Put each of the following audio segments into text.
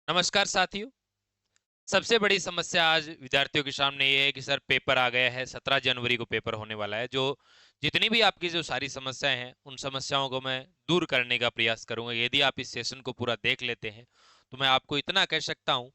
नमस्कार साथियों। सबसे बड़ी समस्या आज विद्यार्थियों के सामने ये है कि सर पेपर आ गया है, 17 जनवरी को पेपर होने वाला है। जो जितनी भी आपकी जो सारी समस्याएं हैं, उन समस्याओं को मैं दूर करने का प्रयास करूंगा। यदि आप इस सेशन को पूरा देख लेते हैं, तो मैं आपको इतना कह सकता हूं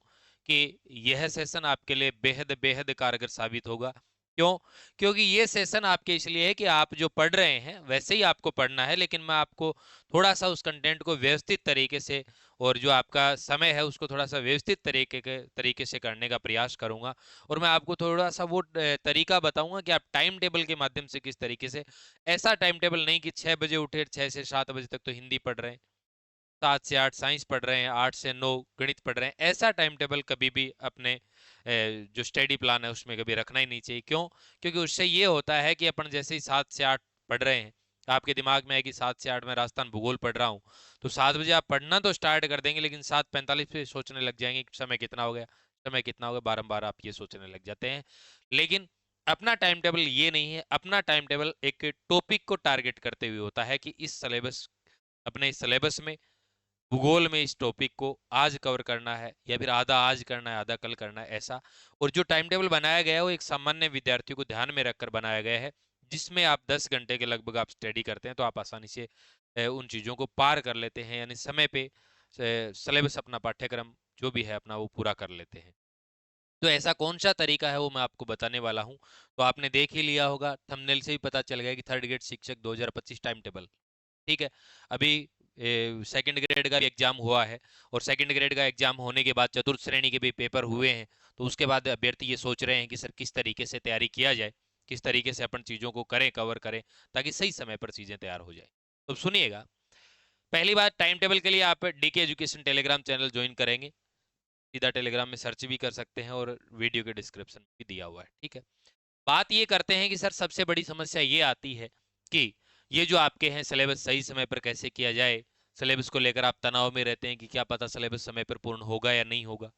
कि यह सेशन आपके लिए बेहद बेहद कारगर साबित होगा। क्यों? क्योंकि ये सेशन आपके इसलिए है कि आप जो पढ़ रहे हैं वैसे ही आपको पढ़ना है, लेकिन मैं आपको थोड़ा सा उस कंटेंट को व्यवस्थित तरीके से और जो आपका समय है उसको थोड़ा सा व्यवस्थित तरीके से करने का प्रयास करूंगा। और मैं आपको थोड़ा सा वो तरीका बताऊंगा कि आप टाइम टेबल के माध्यम से किस तरीके से, ऐसा टाइम टेबल नहीं कि 6 बजे उठे 6 से 7 बजे तक तो हिंदी पढ़ रहे हैं, 7 से 8 साइंस पढ़ रहे हैं, 8 से 9 गणित पढ़ रहे हैं। ऐसा टाइम टेबल कभी भी अपने जो स्टडी प्लान है उसमें कभी रखना ही नहीं चाहिए। क्यों? क्योंकि उससे ये होता है कि अपन जैसे ही 7 से 8 पढ़ रहे हैं, आपके दिमाग में है कि 7 से 8 मैं राजस्थान भूगोल पढ़ रहा हूँ, तो 7 बजे आप पढ़ना तो स्टार्ट कर देंगे, लेकिन 7:45 पे सोचने लग जाएंगे कि समय कितना हो गया, समय कितना हो गया, बारंबार आप ये सोचने लग जाते हैं। लेकिन अपना टाइम टेबल ये नहीं है। अपना टाइम टेबल एक टॉपिक को टारगेट करते हुए होता है कि इस सिलेबस, अपने सिलेबस में, भूगोल में इस टॉपिक को आज कवर करना है, या फिर आधा आज करना है आधा कल करना है, ऐसा। और जो टाइम टेबल बनाया गया है वो एक सामान्य विद्यार्थी को ध्यान में रखकर बनाया गया है, जिसमें आप 10 घंटे के लगभग आप स्टडी करते हैं तो आप आसानी से उन चीज़ों को पार कर लेते हैं, यानी समय पे सिलेबस, अपना पाठ्यक्रम जो भी है अपना वो पूरा कर लेते हैं। तो ऐसा कौन सा तरीका है वो मैं आपको बताने वाला हूँ। तो आपने देख ही लिया होगा, थंबनेल से ही पता चल गया कि थर्ड ग्रेड शिक्षक 2025 टाइम टेबल। ठीक है। अभी सेकंड ग्रेड का भी एग्जाम हुआ है, और सेकंड ग्रेड का एग्जाम होने के बाद चतुर्थ श्रेणी के भी पेपर हुए हैं। तो उसके बाद अभ्यर्थी ये सोच रहे हैं कि सर किस तरीके से तैयारी किया जाए, किस तरीके से अपन चीज़ों को करें, कवर करें, ताकि सही समय पर चीज़ें तैयार हो जाए। तो सुनिएगा, पहली बात, टाइम टेबल के लिए आप DK education Telegram channel join करेंगे। सीधा टेलीग्राम में सर्च भी कर सकते हैं, और वीडियो के डिस्क्रिप्शन में भी दिया हुआ है। ठीक है। बात ये करते हैं कि सर सबसे बड़ी समस्या ये आती है कि ये जो आपके हैं सिलेबस सही समय पर कैसे किया जाए। सिलेबस को लेकर आप तनाव में रहते हैं कि क्या पता सिलेबस समय पर पूर्ण होगा या नहीं होगा,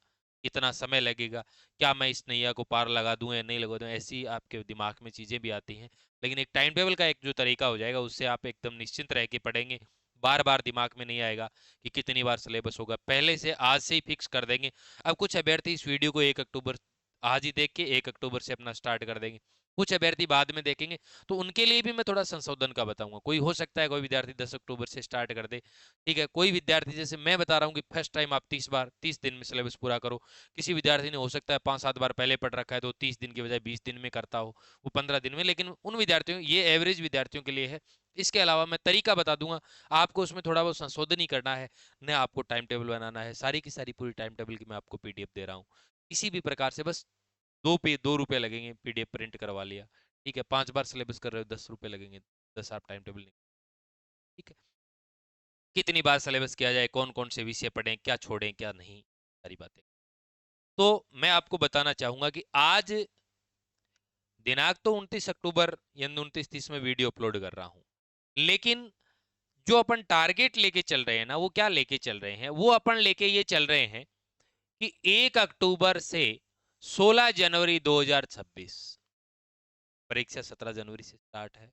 कितना समय लगेगा, क्या मैं इस नैया को पार लगा दूं या नहीं लगा दूं, ऐसी आपके दिमाग में चीजें भी आती हैं। लेकिन एक टाइम टेबल का एक जो तरीका हो जाएगा, उससे आप एकदम निश्चिंत रह के पढ़ेंगे। बार बार दिमाग में नहीं आएगा कि कितनी बार सिलेबस होगा, पहले से आज से ही फिक्स कर देंगे। अब कुछ अभ्यर्थी इस वीडियो को 1 अक्टूबर आज ही देख के 1 अक्टूबर से अपना स्टार्ट कर देंगे, कुछ अभ्यर्थी बाद में देखेंगे। तो उनके लिए भी मैं थोड़ा संशोधन का बताऊंगा। कोई हो सकता है कोई विद्यार्थी 10 अक्टूबर से स्टार्ट कर दे। ठीक है। कोई विद्यार्थी, जैसे मैं बता रहा हूँ कि फर्स्ट टाइम आप 30 दिन में सिलेबस पूरा करो। किसी विद्यार्थी ने हो सकता है 5-7 बार पहले पढ़ रखा है, तो 30 दिन की बजाय 20 दिन में करता हो, वो 15 दिन में। लेकिन उन विद्यार्थियों, ये एवरेज विद्यार्थियों के लिए है। इसके अलावा मैं तरीका बता दूंगा, आपको उसमें थोड़ा बहुत संशोधन ही करना है, न आपको टाइम टेबल बनाना है। सारी की सारी पूरी टाइम टेबल की मैं आपको पीडीएफ दे रहा हूँ। किसी भी प्रकार से बस 2 रुपए लगेंगे, पीडीएफ प्रिंट करवा लिया। ठीक है। 5 बार सिलेबस कर रहे हो, 10 रुपए लगेंगे, 10 आप टाइम टेबल नहीं। ठीक है। कितनी बार सिलेबस किया जाए, कौन कौन से विषय पढ़ें, क्या छोड़ें क्या नहीं, सारी बातें। तो मैं आपको बताना चाहूंगा कि आज दिनांक तो 29 अक्टूबर, यानी 29-30 में वीडियो अपलोड कर रहा हूं। लेकिन जो अपन टारगेट लेके चल रहे हैं ना, वो क्या लेके चल रहे हैं, वो अपन लेके ये चल रहे हैं कि 1 अक्टूबर से 16 जनवरी 2026, परीक्षा 17 जनवरी से स्टार्ट है।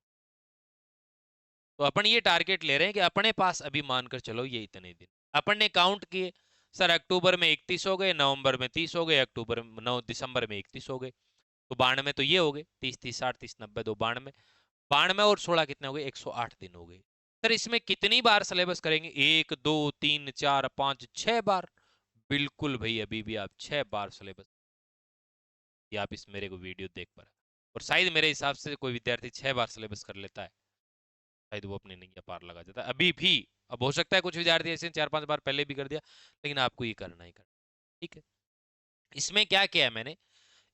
तो अपन ये टारगेट ले रहे हैं कि अपने पास अभी मानकर चलो ये इतने दिन अपन ने काउंट किए। सर अक्टूबर में 31 हो गए, नवंबर में 30 हो गए, अक्टूबर में 9 दिसंबर में 31 हो गए, तो 92 तो ये हो गए, 30, 30, 60, 30, 90, दो 92, 92 और 16 कितने हो गए, 108 दिन हो गए। सर इसमें कितनी बार सिलेबस करेंगे, 1, 2, 3, 4, 5, 6 बार? बिल्कुल भाई, अभी भी आप 6 बार सिलेबस, ये आप इस मेरे को वीडियो देख पर, और शायद मेरे हिसाब से कोई विद्यार्थी 6 बार सिलेबस कर लेता है, शायद वो अपने नैया पार लगा जाता है अभी भी। अब हो सकता है कुछ विद्यार्थी ऐसे 4-5 बार पहले भी कर दिया, लेकिन आपको ये करना ही करना। ठीक है। इसमें क्या किया है मैंने,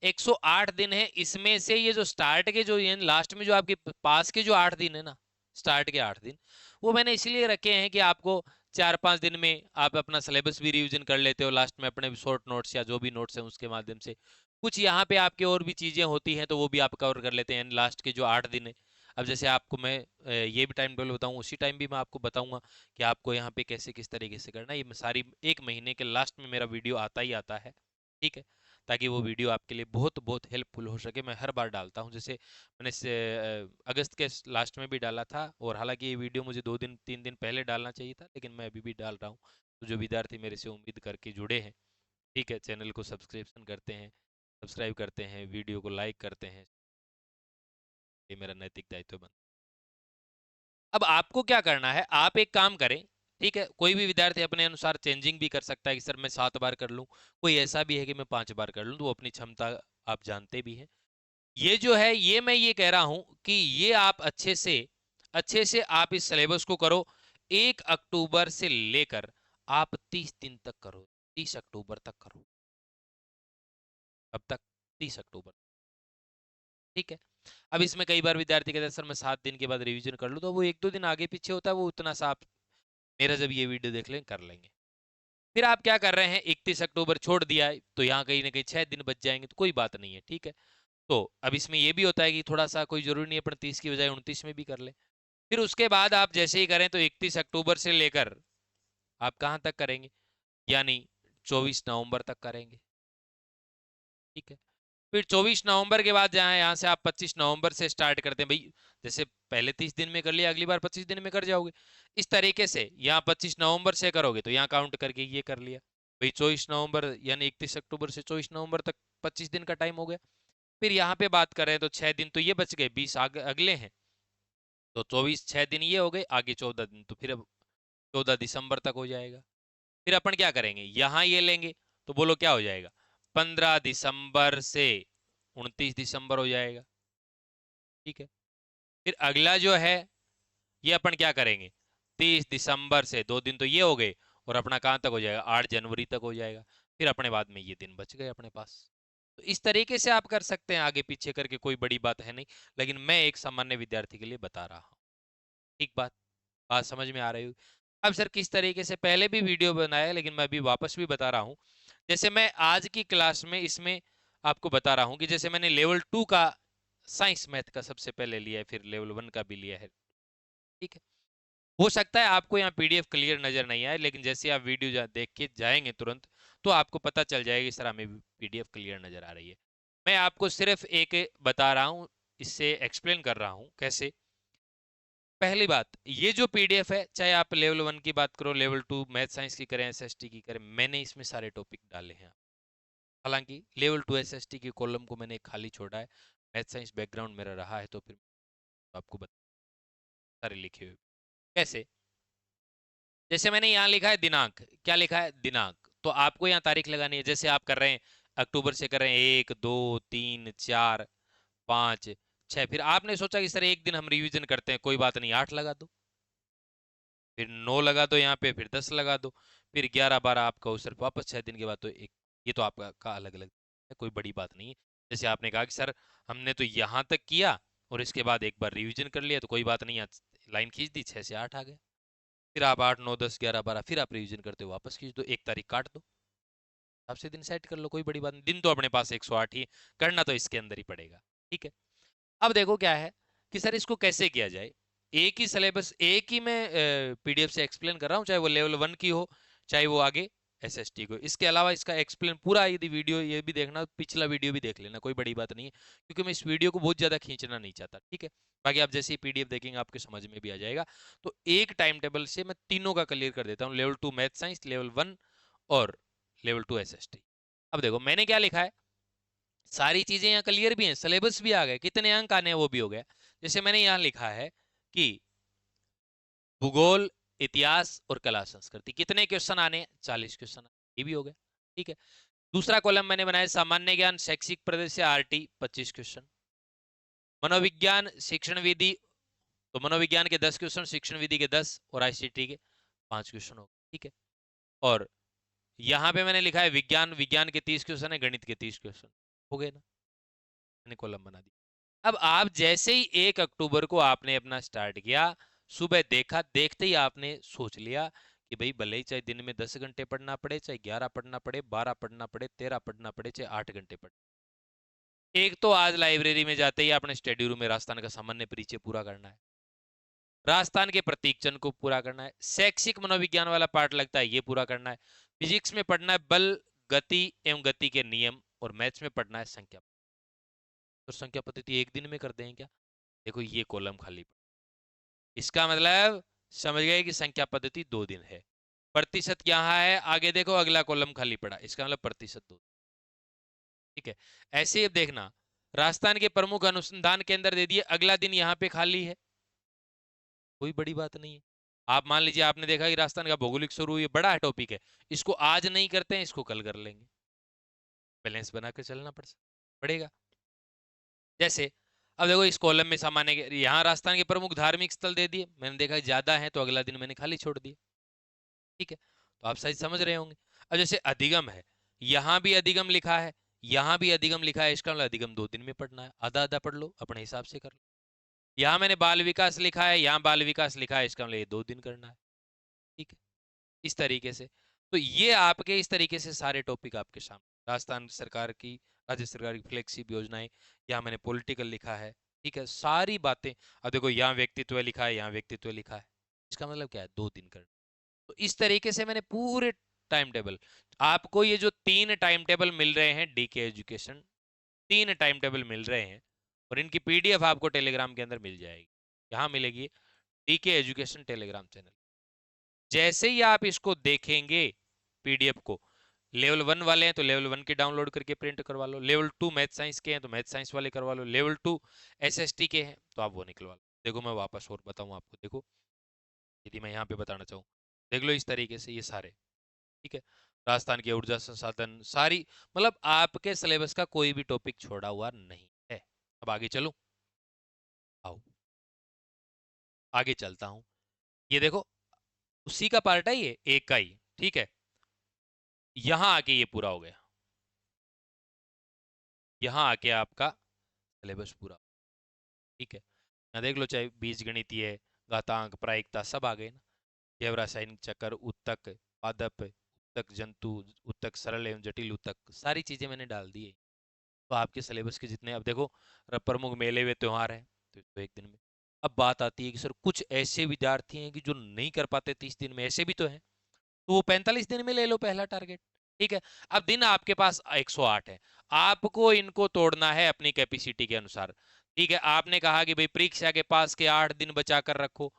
108 दिन है, इसमें से ये जो स्टार्ट के जो, ये लास्ट में जो आपके पास के जो 8 दिन है ना, स्टार्ट के 8 दिन, वो मैंने इसलिए रखे हैं कि आपको 4-5 दिन में आप अपना सिलेबस भी रिवीजन कर लेते हो, लास्ट में अपने शॉर्ट नोट्स या जो भी नोट्स हैं उसके माध्यम से। कुछ यहाँ पे आपके और भी चीजें होती हैं तो वो भी आप कवर कर लेते हैं लास्ट के जो 8 दिन है। अब जैसे आपको मैं ये भी टाइम टेबल बताऊँ, उसी टाइम भी मैं आपको बताऊंगा कि आपको यहाँ पे कैसे किस तरीके से करना है। ये सारी एक महीने के लास्ट में मेरा वीडियो आता ही आता है। ठीक है। ताकि वो वीडियो आपके लिए बहुत बहुत हेल्पफुल हो सके। मैं हर बार डालता हूँ, जैसे मैंने अगस्त के लास्ट में भी डाला था, और हालांकि ये वीडियो मुझे 2 दिन 3 दिन पहले डालना चाहिए था, लेकिन मैं अभी भी डाल रहा हूँ तो जो विद्यार्थी मेरे से उम्मीद करके जुड़े हैं, ठीक है, चैनल को सब्सक्रिप्शन करते हैं, सब्सक्राइब करते हैं, वीडियो को लाइक करते हैं, ये मेरा नैतिक दायित्व बनता है। अब आपको क्या करना है, आप एक काम करें, ठीक है, कोई भी विद्यार्थी अपने अनुसार चेंजिंग भी कर सकता है कि सर मैं 7 बार कर लूं, कोई ऐसा भी है कि मैं 5 बार कर लूं, तो वो अपनी क्षमता आप जानते भी हैं। ये जो है, ये मैं ये कह रहा हूं कि ये आप अच्छे से आप इस सिलेबस को करो। 1 अक्टूबर से लेकर आप 30 दिन तक करो, 30 अक्टूबर तक करो। कब तक? 30 अक्टूबर, ठीक है। अब इसमें कई बार विद्यार्थी कहते हैं सर मैं 7 दिन के बाद रिवीजन कर लूं, तो वो 1-2 दिन आगे पीछे होता है, वो उतना सा आप मेरा जब ये वीडियो देख लें कर लेंगे। फिर आप क्या कर रहे हैं, 31 अक्टूबर छोड़ दिया है, तो यहाँ कहीं ना कहीं 6 दिन बच जाएंगे, तो कोई बात नहीं है, ठीक है। तो अब इसमें ये भी होता है कि थोड़ा सा कोई जरूरी नहीं है अपन 30 की बजाय 29 में भी कर ले। फिर उसके बाद आप जैसे ही करें तो 31 अक्टूबर से लेकर आप कहां तक करेंगे, यानी 24 नवंबर तक करेंगे, ठीक है। फिर 24 नवंबर के बाद जहाँ यहाँ से आप 25 नवंबर से स्टार्ट करते हैं भाई, जैसे पहले 30 दिन में कर लिया, अगली बार 25 दिन में कर जाओगे। इस तरीके से यहाँ 25 नवंबर से करोगे तो यहाँ काउंट करके ये कर लिया भाई, 24 नवंबर यानी 31 अक्टूबर से 24 नवंबर तक 25 दिन का टाइम हो गया। फिर यहाँ पे बात करें तो 6 दिन तो ये बच गए, 20 अगले हैं, तो 24 6 दिन ये हो गए, आगे 14 दिन, तो फिर अब 14 दिसंबर तक हो जाएगा। फिर अपन क्या करेंगे, यहां ये लेंगे, तो बोलो क्या हो जाएगा, 15 दिसंबर से 29 दिसंबर हो जाएगा, ठीक है। फिर अगला जो है, ये अपन क्या करेंगे, 30 दिसंबर से 2 दिन तो ये हो गए, और अपना कहां तक हो जाएगा, 8 जनवरी तक हो जाएगा। फिर अपने बाद में ये दिन बच गए अपने पास। तो इस तरीके से आप कर सकते हैं, आगे पीछे करके, कोई बड़ी बात है नहीं, लेकिन मैं एक सामान्य विद्यार्थी के लिए बता रहा हूँ। ठीक बात, बात समझ में आ रही होगी। अब सर किस तरीके से, पहले भी वीडियो बनाया लेकिन मैं अभी वापस भी बता रहा हूँ। जैसे मैं आज की क्लास में इसमें आपको बता रहा हूँ कि जैसे मैंने लेवल 2 का साइंस मैथ का सबसे पहले लिया है, फिर लेवल 1 का भी लिया है, ठीक है। हो सकता है आपको यहाँ पीडीएफ क्लियर नजर नहीं आए, लेकिन जैसे आप वीडियो देख के जाएंगे तुरंत, तो आपको पता चल जाएगा कि सर हमें पीडीएफ क्लियर नजर आ रही है। मैं आपको सिर्फ एक बता रहा हूँ, इससे एक्सप्लेन कर रहा हूँ कैसे। पहली बात, ये जो पीडीएफ है, चाहे आप लेवल 1 की बात करो, लेवल 2 मैथ साइंस की करें, एसएसटी की करें, मैंने इसमें सारे टॉपिक डाले हैं। हालांकि लेवल 2 एसएसटी के कॉलम को मैंने खाली छोड़ा है, मैथ साइंस बैकग्राउंड मेरा रहा है, तो फिर आपको बता, सारे लिखे हुए कैसे। जैसे मैंने यहाँ लिखा है दिनांक, क्या लिखा है, दिनांक, तो आपको यहाँ तारीख लगानी है। जैसे आप कर रहे हैं अक्टूबर से कर रहे हैं 1 2 3 4 5 6, फिर आपने सोचा कि सर एक दिन हम रिवीजन करते हैं, कोई बात नहीं, 8 लगा दो, फिर 9 लगा दो यहाँ पे, फिर 10 लगा दो, फिर 11 12 आपका हो, सिर्फ वापस 6 दिन के बाद तो एक, ये तो आपका का अलग अलग है, कोई बड़ी बात नहीं है। जैसे आपने कहा कि सर हमने तो यहाँ तक किया और इसके बाद एक बार रिवीजन कर लिया, तो कोई बात नहीं, लाइन खींच दी, 6 से 8 आ गए। फिर आप 8 9 10 11 12 फिर आप रिवीजन करते हो, वापस खींच दो, एक तारीख काट दो, आपसे दिन सेट कर लो, कोई बड़ी बात नहीं, दिन तो अपने पास 108 ही है, करना तो इसके अंदर ही पड़ेगा, ठीक है। अब देखो क्या है कि सर इसको कैसे किया जाए। एक ही सिलेबस, एक ही मैं पीडीएफ से एक्सप्लेन कर रहा हूँ, चाहे वो लेवल 1 की हो, चाहे वो आगे एसएसटी को। इसके अलावा इसका एक्सप्लेन पूरा, यदि वीडियो ये भी देखना, पिछला वीडियो भी देख लेना, कोई बड़ी बात नहीं है, क्योंकि मैं इस वीडियो को बहुत ज्यादा खींचना नहीं चाहता, ठीक है। बाकी आप जैसे ही पीडीएफ देखेंगे आपके समझ में भी आ जाएगा। तो एक टाइम टेबल से मैं तीनों का क्लियर कर देता हूँ, लेवल 2 मैथ साइंस, लेवल 1 और लेवल 2 एसएसटी। अब देखो मैंने क्या लिखा है, सारी चीजें यहाँ क्लियर भी हैं, सिलेबस भी आ गए, कितने अंक आने हैं वो भी हो गया। जैसे मैंने यहाँ लिखा है कि भूगोल, इतिहास और कला संस्कृति, कितने क्वेश्चन आने हैं, 40 क्वेश्चन, ये भी हो गया, ठीक है। दूसरा कॉलम मैंने बनाया सामान्य ज्ञान शैक्षिक प्रदेश से आरटी 25 क्वेश्चन, मनोविज्ञान शिक्षण विधि, तो मनोविज्ञान के 10 क्वेश्चन, शिक्षण विधि के 10 और आईसीटी के 5 क्वेश्चन हो गए, ठीक है। और यहाँ पे मैंने लिखा है विज्ञान, विज्ञान के 30 क्वेश्चन है, गणित के 30 क्वेश्चन, हो गए ना, मैंने कॉलम बना दिया। अब आप जैसे ही 1 अक्टूबर को आपने अपना स्टार्ट किया, सुबह देखा, देखते ही आपने सोच लिया कि भाई भले ही चाहे दिन में 10 घंटे पढ़ना पड़े, चाहे 11 पढ़ना पड़े, 12 पढ़ना पड़े, 13 पढ़ना पड़े, चाहे 8 घंटे पढ़े, एक तो आज लाइब्रेरी में जाते ही आपने स्टडी रूम में राजस्थान का सामान्य परिचय पूरा करना है, राजस्थान के प्रतीक चिन्ह को पूरा करना है, शैक्षिक मनोविज्ञान वाला पार्ट लगता है ये पूरा करना है, फिजिक्स में पढ़ना है बल, गति एवं गति के नियम, और मैथ्स में पढ़ना है संख्या। तो संख्या पद्धति एक दिन में कर दें क्या, देखो ये कॉलम खाली, इसका मतलब समझ गए कि संख्या पद्धति 2 दिन है। प्रतिशत यहाँ है, आगे देखो अगला कॉलम खाली पड़ा, इसका मतलब प्रतिशत 2। ठीक है, ऐसे ही अब देखना, राजस्थान के प्रमुख अनुसंधान केंद्र दे दिए, अगला दिन यहाँ पे खाली है, कोई बड़ी बात नहीं है। आप मान लीजिए आपने देखा कि राजस्थान का भौगोलिक स्वरूप ये बड़ा टॉपिक है, इसको आज नहीं करते हैं, इसको कल कर लेंगे, बैलेंस बना के चलना पड़ेगा। जैसे अब देखो इस कॉलम में सामान्य यहाँ राजस्थान के प्रमुख धार्मिक स्थल दे दिए, मैंने देखा ज्यादा है तो अगला दिन मैंने खाली छोड़ दिया। ठीक है, तो आप सही समझ रहे होंगे। अब जैसे अधिगम है, यहाँ भी अधिगम लिखा है, यहाँ भी अधिगम लिखा है, इसका मतलब अधिगम 2 दिन में पढ़ना है, आधा आधा पढ़ लो अपने हिसाब से कर लो। यहाँ मैंने बाल विकास लिखा है, यहाँ बाल विकास लिखा है, इसका मतलब ये 2 दिन करना है। ठीक है, इस तरीके से। तो ये आपके इस तरीके से सारे टॉपिक आपके सामने, राजस्थान सरकार की, राज्य सरकार की फ्लैगशिप योजनाएं, यहाँ मैंने पॉलिटिकल लिखा है। ठीक है, सारी बातें। अब देखो यहाँ व्यक्तित्व लिखा है, यहाँ व्यक्तित्व लिखा है, इसका मतलब क्या है, 2 दिन करना। तो इस तरीके से मैंने पूरे टाइम टेबल, आपको ये जो 3 टाइम टेबल मिल रहे हैं डीके एजुकेशन, 3 टाइम टेबल मिल रहे हैं, और इनकी पीडीएफ आपको टेलीग्राम के अंदर मिल जाएगी, यहाँ मिलेगी डीके एजुकेशन टेलीग्राम चैनल। जैसे ही आप इसको देखेंगे पीडीएफ को, लेवल 1 वाले हैं तो लेवल 1 के डाउनलोड करके प्रिंट करवा लो, लेवल 2 मैथ साइंस के हैं तो मैथ साइंस वाले करवा लो, लेवल 2 एसएसटी के हैं तो आप वो निकलवा लो। देखो मैं वापस और बताऊं आपको, देखो यदि मैं यहाँ पे बताना चाहूँ, देख लो इस तरीके से ये सारे। ठीक है, राजस्थान की ऊर्जा संसाधन सारी, मतलब आपके सिलेबस का कोई भी टॉपिक छोड़ा हुआ नहीं है। अब आगे चलो, आओ आगे चलता हूं। ये देखो उसी का पार्ट है, ये एक का ही। ठीक है, यहां आके ये पूरा हो गया, यहां आके आपका सिलेबस पूरा। ठीक है, यहाँ देख लो, चाहे बीज गणितीय, घातांक, प्रायिकता सब आ गए ना, जैव रासायनिक चक्र, उत्तक, पादप, उत्तक जंतु, उत्तक सरल एवं जटिल उत्तक, सारी चीजें मैंने डाल दी है। तो आपके सिलेबस के जितने, अब देखो प्रमुख मेले वे त्योहार है तो 1 दिन में। अब बात आती है कि सर कुछ ऐसे विद्यार्थी हैं कि जो नहीं कर पाते 30 दिन में, ऐसे भी तो है, तो वो 45 दिन में ले लो पहला टारगेट। ठीक है, अब दिन आपके पास 108 है, आपको इनको तोड़ना है अपनी कैपेसिटी के अनुसार। ठीक है, आपने कहा कि भाई परीक्षा के पास के 8 दिन बचा कर रखो।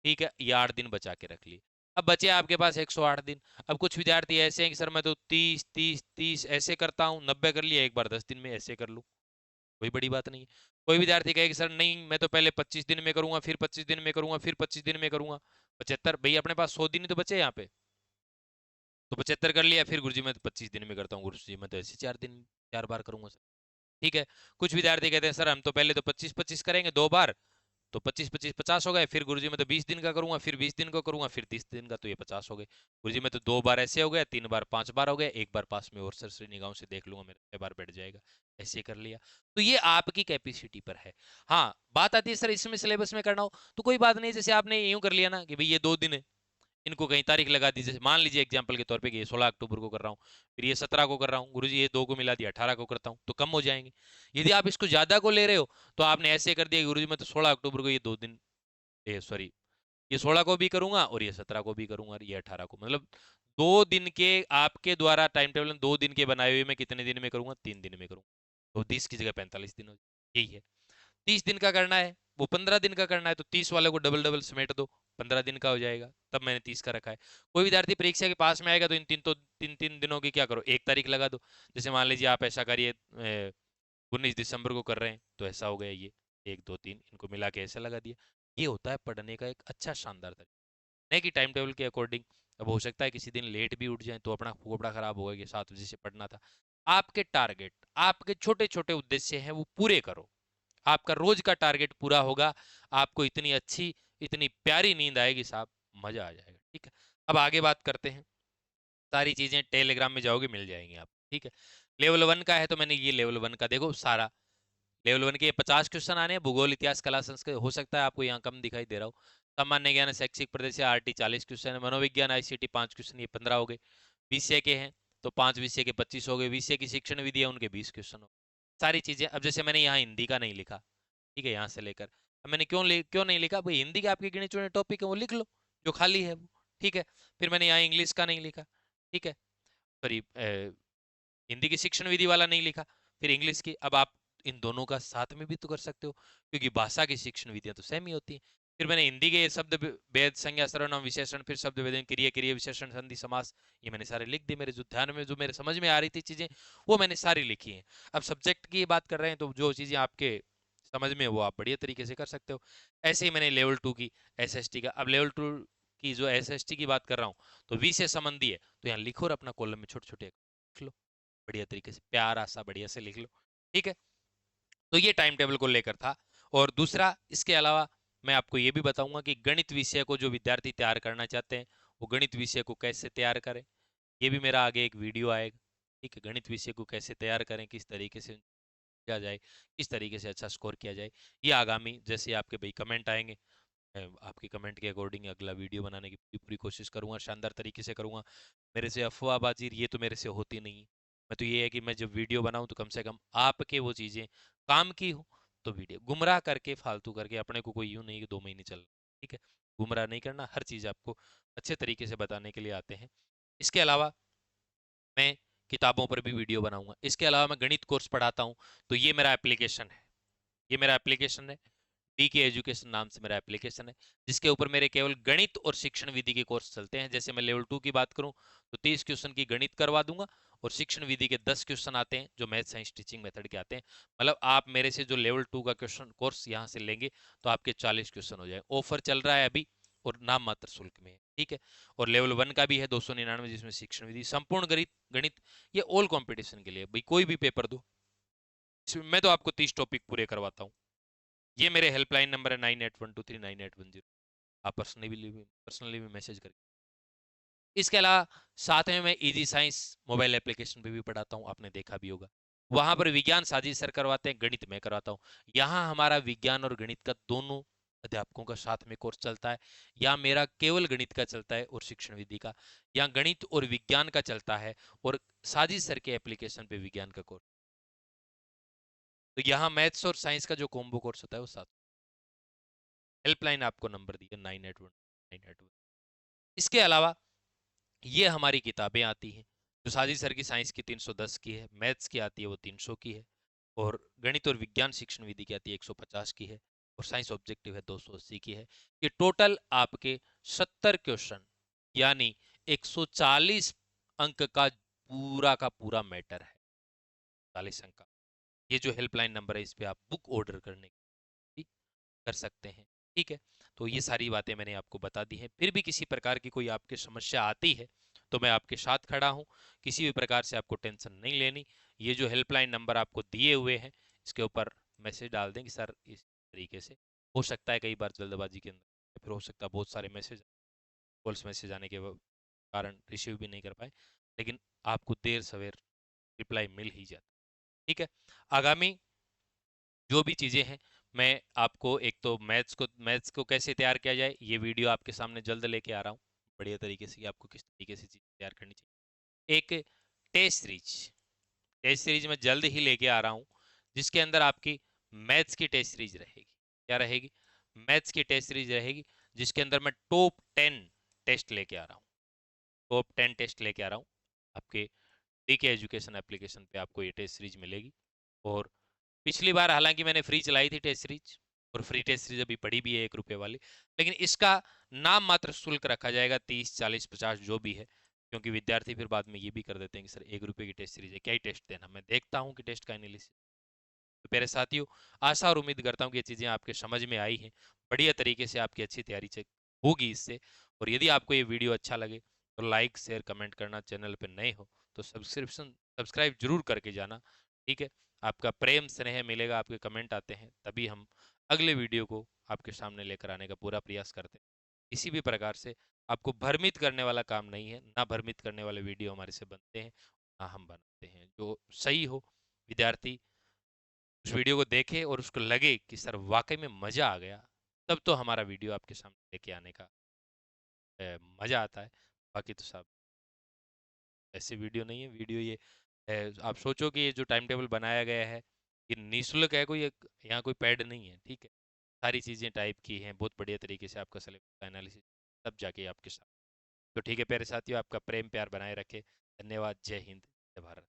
ठीक है, ये 8 दिन बचा के रख लिए, अब बचे आपके पास 108 दिन। अब कुछ विद्यार्थी ऐसे हैं कि सर मैं तो 30 30 30 ऐसे करता हूँ, 90 कर लिया, एक बार 10 दिन में ऐसे कर लूँ, कोई बड़ी बात नहीं है। कोई विद्यार्थी कहे कि सर नहीं मैं तो पहले 25 दिन में करूंगा, फिर 25 दिन में करूंगा, फिर 25 दिन में करूंगा, 75, भाई अपने पास 100 दिन ही तो बचे यहाँ पे, तो 75 कर लिया, फिर गुरुजी मैं तो 25 दिन में करता हूँ, गुरुजी मैं तो ऐसे 4 दिन 4 बार करूंगा सर। ठीक है, कुछ विद्यार्थी कहते हैं सर हम तो पहले तो 25 25 करेंगे 2 बार, तो 25 25 50 हो गए, फिर गुरुजी मैं तो 20 दिन का करूंगा, फिर 20 दिन का करूंगा, फिर 30 दिन का, तो ये 50 हो गए। गुरुजी मैं तो 2 बार ऐसे हो गया, 3 बार 5 बार हो गया, एक बार पास में और सरसरी निगाहों से देख लूंगा, मेरा 6 बार बैठ जाएगा, ऐसे कर लिया। तो ये आपकी कैपेसिटी पर है। हाँ, बात आती है सर इसमें सिलेबस में करना हो तो कोई बात नहीं, जैसे आपने यूं कर लिया ना कि भाई ये 2 दिन है, इनको कहीं तारीख लगा दी, जैसे मान लीजिए एग्जाम्पल के तौर पे कि ये 16 अक्टूबर को कर रहा हूँ, फिर ये 17 को कर रहा हूँ, गुरुजी ये 2 को मिला दिया 18 को करता हूँ, तो कम हो जाएंगे। यदि आप इसको ज्यादा को ले रहे हो तो आपने ऐसे कर दिया गुरुजी मैं तो 16 अक्टूबर को ये 2 दिन, सॉरी ये 16 को भी करूंगा और ये 17 को भी करूंगा और ये 18 को, मतलब 2 दिन के आपके द्वारा टाइम टेबल 2 दिन के बनाए हुए मैं कितने दिन में करूंगा, 3 दिन में करूंगा, तो 30 की जगह 45 दिन हो, यही है। 30 दिन का करना है, वो 15 दिन का करना है, तो 30 वाले को डबल डबल समेट दो, 15 दिन का हो जाएगा, तब मैंने 30 का रखा है। कोई विद्यार्थी परीक्षा के पास में आएगा तो इन 3 दिनों की क्या करो, एक तारीख लगा दो, जैसे मान लीजिए आप ऐसा करिए 19 दिसंबर को कर रहे हैं तो ऐसा हो गया ये 1 2 3 इनको मिला के ऐसा लगा दिया। ये होता है पढ़ने का एक अच्छा शानदार तरीका, नहीं कि टाइम टेबल के अकॉर्डिंग। अब हो सकता है किसी दिन लेट भी उठ जाए तो अपना फोपड़ा खराब होगा कि 7 बजे से पढ़ना था। आपके टारगेट, आपके छोटे छोटे उद्देश्य हैं वो पूरे करो, आपका रोज का टारगेट पूरा होगा, आपको इतनी अच्छी इतनी प्यारी नींद आएगी साहब, मजा आ जाएगा। ठीक है, अब आगे बात करते हैं, सारी चीजें टेलीग्राम में जाओगे मिल जाएंगी आप। ठीक है, लेवल 1 का है तो मैंने ये लेवल 1 का देखो सारा, लेवल 1 के 50 क्वेश्चन आने हैं, भूगोल इतिहास कला संस्कृत, हो सकता है आपको यहाँ कम दिखाई दे रहा हो, सामान्य ज्ञान शैक्षिक प्रदेश आरटी 40 क्वेश्चन है, मनोविज्ञान आईसीटी 5 क्वेश्चन, ये 15 हो गए। विषय के हैं तो 5 विषय के 25 हो गए, विषय की शिक्षण विधि है उनके 20 क्वेश्चन हो गए। सारी चीजें, अब जैसे मैंने यहाँ हिंदी का नहीं लिखा, ठीक है, यहाँ से लेकर, अब मैंने क्यों नहीं लिखा भाई, हिंदी के आपके गिने चुने टॉपिक है वो लिख लो जो खाली है वो। ठीक है, फिर मैंने यहाँ इंग्लिश का नहीं लिखा, ठीक है, सॉरी हिंदी की शिक्षण विधि वाला नहीं लिखा, फिर इंग्लिश की। अब आप इन दोनों का साथ में भी तो कर सकते हो, क्योंकि भाषा की शिक्षण विधियां तो सेम ही होती हैं। फिर मैंने हिंदी के शब्द भेद, संज्ञा, सर्वनाम, विशेषण, फिर शब्द भेद, क्रिया, क्रिया विशेषण, संधि, समास, ये मैंने सारे लिख दिए। मेरे जो ध्यान में, जो मेरे समझ में आ रही थी चीजें, वो मैंने सारी लिखी हैं। अब सब्जेक्ट की बात कर रहे हैं, तो जो चीजें आपके समझ में, वो आप बढ़िया तरीके से कर सकते हो। ऐसे ही मैंने लेवल 2 की एसएसटी का, अब लेवल 2 की जो एसएसटी की बात कर रहा हूँ, तो वी से संबंधी है, तो यहाँ लिखो और अपना कॉलम में छोटे छोटे लिख लो, बढ़िया तरीके से, प्यारा सा बढ़िया से लिख लो। ठीक है, तो ये टाइम टेबल को लेकर था। और दूसरा, इसके अलावा मैं आपको ये भी बताऊंगा कि गणित विषय को जो विद्यार्थी तैयार करना चाहते हैं, वो गणित विषय को कैसे तैयार करें, ये भी मेरा आगे एक वीडियो आएगा। ठीक है, गणित विषय को कैसे तैयार करें, किस तरीके से किया जाए, किस तरीके से अच्छा स्कोर किया जाए, ये आगामी जैसे आपके भाई कमेंट आएंगे, मैं आपकी कमेंट के अकॉर्डिंग अगला वीडियो बनाने की पूरी पूरी कोशिश करूंगा, शानदार तरीके से करूंगा। मेरे से अफवाहबाजी ये तो मेरे से होती नहीं है। मैं तो ये है कि मैं जब वीडियो बनाऊं तो कम से कम आपके वो चीज़ें काम की हो। तो वीडियो गुमराह करके, फालतू करके अपने को कोई यूं नहीं कि 2 महीने चल, ठीक है, गुमराह नहीं करना, हर चीज़ आपको अच्छे तरीके से बताने के लिए आते हैं। इसके अलावा मैं किताबों पर भी वीडियो बनाऊंगा। इसके अलावा मैं गणित कोर्स पढ़ाता हूँ, तो ये मेरा एप्लीकेशन है, ये मेरा एप्लीकेशन है, डीके एजुकेशन नाम से मेरा एप्लीकेशन है, जिसके ऊपर मेरे केवल गणित और शिक्षण विधि के कोर्स चलते हैं। जैसे मैं लेवल 2 की बात करूं, तो 30 क्वेश्चन की गणित करवा दूंगा, और शिक्षण विधि के 10 क्वेश्चन आते हैं जो मैथ साइंस टीचिंग मेथड के आते हैं। मतलब आप मेरे से जो लेवल 2 का क्वेश्चन कोर्स यहाँ से लेंगे, तो आपके 40 क्वेश्चन हो जाए। ऑफर चल रहा है अभी, और नाम मात्र शुल्क में है। ठीक है, और लेवल 1 का भी है 299, जिसमें शिक्षण विधि, संपूर्ण गणित गणित ये ऑल कंपटीशन के लिए, भाई कोई भी पेपर दो, मैं तो आपको 30 टॉपिक पूरे करवाता हूँ। ये मेरे हेल्पलाइन नंबर है 9812398810, आप पर्सनली भी मैसेज करके। इसके अलावा साथ में मैं इजी साइंस मोबाइल एप्लीकेशन पे भी पढ़ाता हूँ, आपने देखा भी होगा। वहां पर विज्ञान साजिद सर करवाते हैं, गणित में करवाता हूँ। यहाँ हमारा विज्ञान और गणित का दोनों अध्यापकों का साथ में कोर्स चलता है। या मेरा केवल गणित का चलता है और शिक्षण विधि का, या गणित और विज्ञान का चलता है, और साजिद सर के एप्लीकेशन पे विज्ञान का कोर्स। तो यहाँ मैथ्स और साइंस का जो कॉम्बो कोर्स होता है वो साथ। हेल्पलाइन आपको नंबर दिया 981981। इसके अलावा ये हमारी किताबें आती हैं, जो साजिद सर की साइंस की 310 की है, मैथ्स की आती है वो 300 की है, और गणित और विज्ञान शिक्षण विधि की आती है 150 की है, और साइंस ऑब्जेक्टिव है 280 की है। ये टोटल आपके 70 क्वेश्चन, यानी 140 अंक का पूरा मैटर है, 40 अंक का। ये जो हेल्पलाइन नंबर है, इस पे आप बुक ऑर्डर करने की कर सकते हैं। ठीक है, तो ये सारी बातें मैंने आपको बता दी हैं। फिर भी किसी प्रकार की कोई आपकी समस्या आती है, तो मैं आपके साथ खड़ा हूँ, किसी भी प्रकार से आपको टेंशन नहीं लेनी। ये जो हेल्पलाइन नंबर आपको दिए हुए हैं, इसके ऊपर मैसेज डाल दें कि सर इस तरीके से, हो सकता है कई बार जल्दबाजी के अंदर, फिर हो सकता है बहुत सारे मैसेज, कॉल्स मैसेज आने के कारण रिसीव भी नहीं कर पाए, लेकिन आपको देर सवेर रिप्लाई मिल ही जाता। ठीक है, आगामी जो भी चीज़ें हैं, मैं आपको एक तो मैथ्स को कैसे तैयार किया जाए, ये वीडियो आपके सामने जल्द लेके आ रहा हूँ, बढ़िया तरीके से, कि आपको किस तरीके से चीज़ तैयार करनी चाहिए। एक टेस्ट सीरीज मैं जल्द ही लेके आ रहा हूँ, जिसके अंदर आपकी मैथ्स की टेस्ट सीरीज रहेगी। क्या रहेगी? मैथ्स की टेस्ट सीरीज रहेगी, जिसके अंदर मैं टॉप 10 टेस्ट लेके आ रहा हूँ, टॉप 10 टेस्ट लेके आ रहा हूँ। आपके डीके एजुकेशन एप्लीकेशन पे आपको ये टेस्ट सीरीज मिलेगी। और पिछली बार हालांकि मैंने फ्री चलाई थी टेस्ट सीरीज, और फ्री टेस्ट सीरीज अभी पड़ी भी है 1 रुपए वाली, लेकिन इसका नाम मात्र शुल्क रखा जाएगा 30 40 50 जो भी है, क्योंकि विद्यार्थी फिर बाद में ये भी कर देते हैं कि सर 1 रुपए की टेस्ट सीरीज है, क्या ही टेस्ट देना। मैं देखता हूँ कि टेस्ट का एनालिसिस। तो मेरे साथियों, आशा और उम्मीद करता हूँ कि ये चीज़ें आपके समझ में आई हैं, बढ़िया तरीके से आपकी अच्छी तैयारी होगी इससे। और यदि आपको ये वीडियो अच्छा लगे, तो लाइक शेयर कमेंट करना, चैनल पर नए हो तो सब्सक्राइब जरूर करके जाना। ठीक है, आपका प्रेम स्नेह मिलेगा, आपके कमेंट आते हैं, तभी हम अगले वीडियो को आपके सामने लेकर आने का पूरा प्रयास करते हैं। किसी भी प्रकार से आपको भ्रमित करने वाला काम नहीं है, ना भ्रमित करने वाले वीडियो हमारे से बनते हैं, ना हम बनाते हैं। जो सही हो, विद्यार्थी उस वीडियो को देखे और उसको लगे कि सर वाकई में मजा आ गया, तब तो हमारा वीडियो आपके सामने लेके आने का मजा आता है। बाकी तो सब ऐसे वीडियो नहीं है, वीडियो ये है, आप सोचो कि ये जो टाइम टेबल बनाया गया है, ये निःशुल्क है, कोई यहाँ कोई पैड नहीं है। ठीक है, सारी चीज़ें टाइप की हैं बहुत बढ़िया तरीके से, आपका सिलेबस का एनालिसिस, तब जाके आपके साथ। तो ठीक है प्यारे साथियों, आपका प्रेम प्यार बनाए रखे। धन्यवाद। जय हिंद, जय भारत।